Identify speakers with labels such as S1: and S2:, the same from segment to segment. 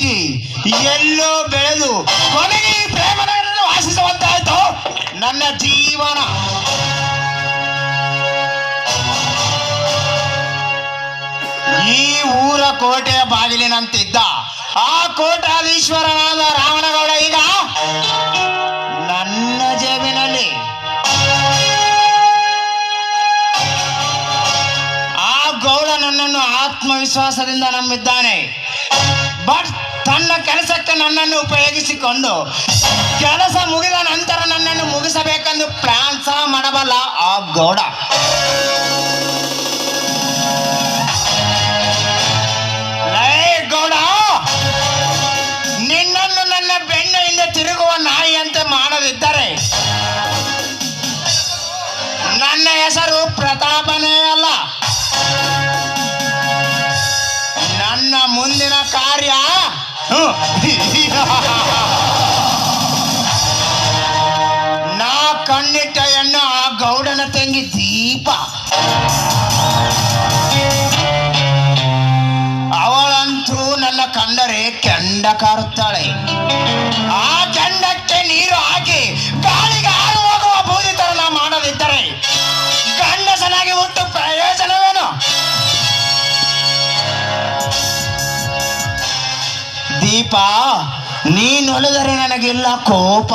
S1: ಹುಟ್ಟಿ ಎಲ್ಲೋ ಬೆಳೆದು ಕೊನೆಗೆ ಈ ಪ್ರೇಮನಗರದಲ್ಲಿ ವಾಸಿಸುವಂತಾಯ್ತು ನನ್ನ ಜೀವನ. ಈ ಊರ ಕೋಟೆಯ ಬಾಗಿಲಿನಂತಿದ್ದ ಆ ಕೋಟಾಧೀಶ್ವರನಾದ ರಾಮನಗೌಡ ಈಗ ನನ್ನ ಜೇಬಿನಲ್ಲಿ. ಆ ಗೌಡ ನನ್ನನ್ನು ಆತ್ಮವಿಶ್ವಾಸದಿಂದ ನಂಬಿದ್ದಾನೆ. ಬಟ್ ತನ್ನ ಕೆಲಸಕ್ಕೆ ನನ್ನನ್ನು ಉಪಯೋಗಿಸಿಕೊಂಡು ಕೆಲಸ ಮುಗಿದ ನಂತರ ನನ್ನನ್ನು ಮುಗಿಸಬೇಕೆಂದು ಪ್ಲಾನ್ ಸಹ ಮಾಡಬಲ್ಲ ಆ ಗೌಡ. ಗೌಡ, ನಿನ್ನನ್ನು ನನ್ನ ಬೆನ್ನಿಂದ ತಿರುಗುವ ನಾಯಿಯಂತೆ ಮಾಡದಿದ್ದರೆ ನನ್ನ ಹೆಸರು ಪ್ರತಾಪನೇ ಅಲ್ಲ. ನನ್ನ ಮುಂದಿನ ಕಾರ್ಯ ನಾ ಕಣ್ಣಿಟ್ಟ ಹೆಣ್ಣು ಆ ಗೌಡನ ತಂಗಿ ದೀಪ. ಅವಳಂತೂ ನನ್ನ ಕಂಡರೆ ಕೆಂಡ ಕಾರುತ್ತಾಳೆ. ಆ ಕೆಂಡಕ್ಕೆ ನೀರು ಹಾಕಿ ಗಾಳಿಗೆ ಹಾರು ಹೋಗುವ ಬೂದಿ ತರ ಮಾಡದಿದ್ದರೆ ಗಂಡಸನಾಗಿ ಹುಟ್ಟು ಪ್ರಯೋಜನವೇನು? ದೀಪ, ನೀನೊಲಿದರೆ ನನಗಿಲ್ಲ ಕೋಪ.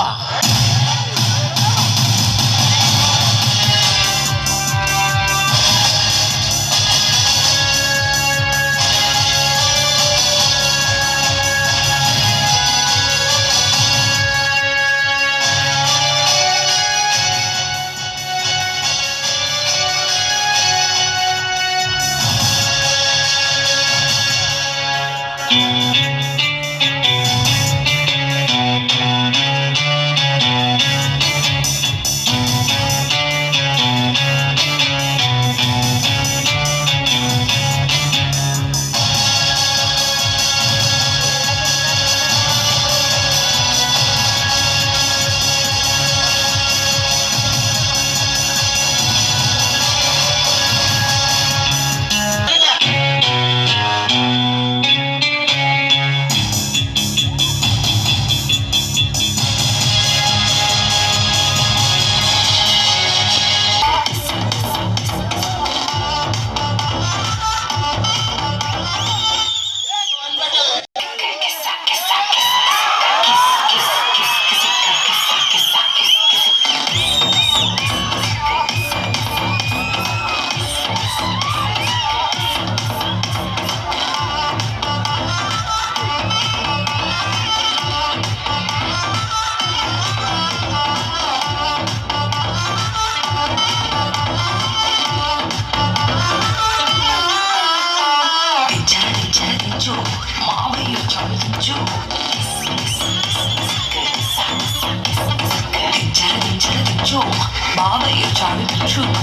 S2: Mama, you're telling the truth.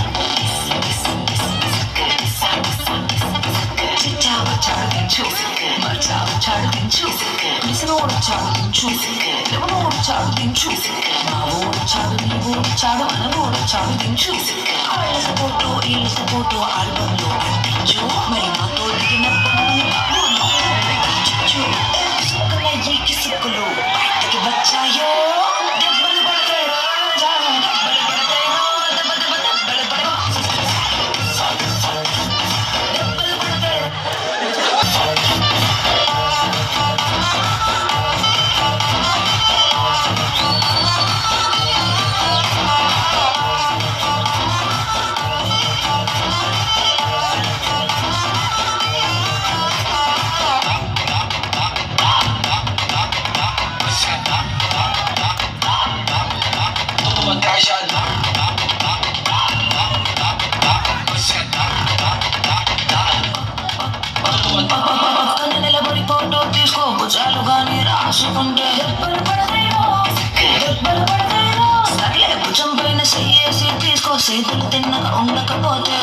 S2: చేతులు తిన్నగా ఉండకపోతే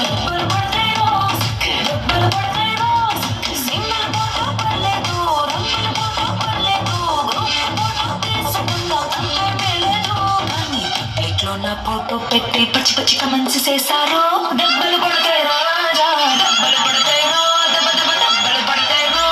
S2: నా ఫోటో పెట్టి పచ్చి పచ్చి కమెంట్స్ చేశారు. డబ్బులు పడతాయి రాజా, డబ్బులు పడతాయి రో, డబ్బులు పడతాయి రో.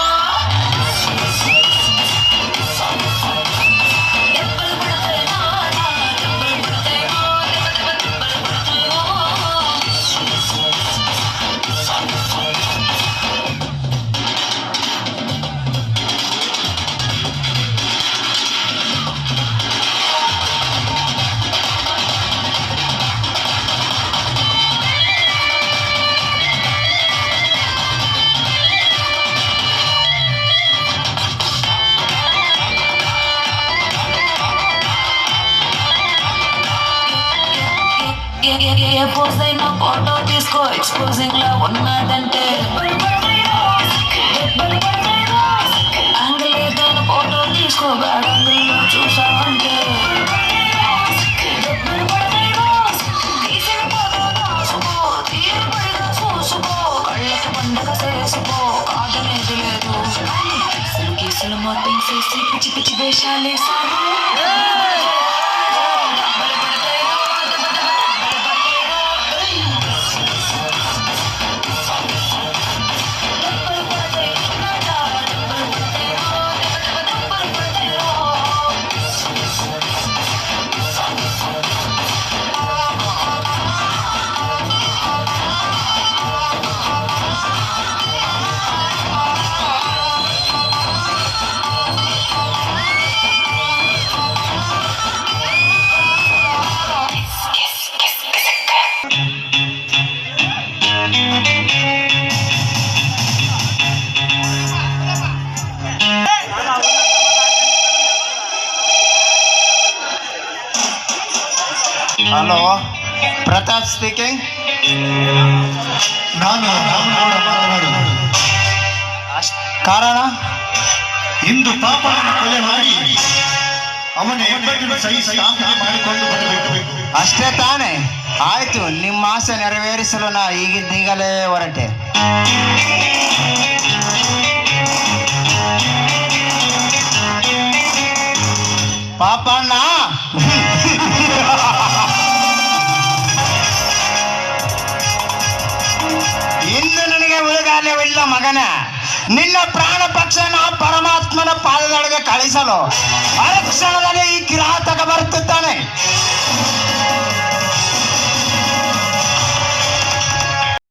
S2: చూసుకో ఎక్స్పోజింగ్ లా ఉన్నదంటే యాంగిల్ ఏదైనా ఫోటో తీసుకో బ్యాడ్ యాంగిల్ లో చూసావంటే తీసిన ఫోటో దాచుకో తీరుబడిగా చూసుకో కళ్ళకి పండగ చేసుకో కాదనేది లేదు కేసులు మొత్తం చేసి పిచ్చి పిచ్చి వేషాలేసారు
S1: ಹಲೋ, ಪ್ರತಾಪ್ ಸ್ಪೀಕಿಂಗ್.
S3: ನಾನು ರಾಮನಗೌಡ ಮಾತನಾಡುವುದು.
S1: ಕಾರಣ?
S3: ಇಂದು ಪಾಪವನ್ನು ಕೊಲೆ ಮಾಡಿ ಅವನ ಹೆಬ್ಬೆಟ್ಟಿನ ಸಹಿ ಸ್ಥಾಪನೆ ಮಾಡಿಕೊಂಡು ಬರಬೇಕು.
S1: ಅಷ್ಟೇ ತಾನೇ? ಆಯ್ತು, ನಿಮ್ಮ ಆಸೆ ನೆರವೇರಿಸಲು ನಾ ಈಗಲೇ ಹೊರಟೆ. ಪಾಪಣ್ಣ, ಇಂದು ನನಗೆ ಉಳಿಗಾಲವಿಲ್ಲ ಮಗನ. ನಿನ್ನ ಪ್ರಾಣ ಪಕ್ಷನ ಪರಮಾತ್ಮನ ಪಾದದೊಳಗೆ ಕಳಿಸಲು ಅರಕ್ಷಣದಲ್ಲಿ ಈ ಕಿರಾತಕ ಬರುತ್ತಿದ್ದಾನೆ.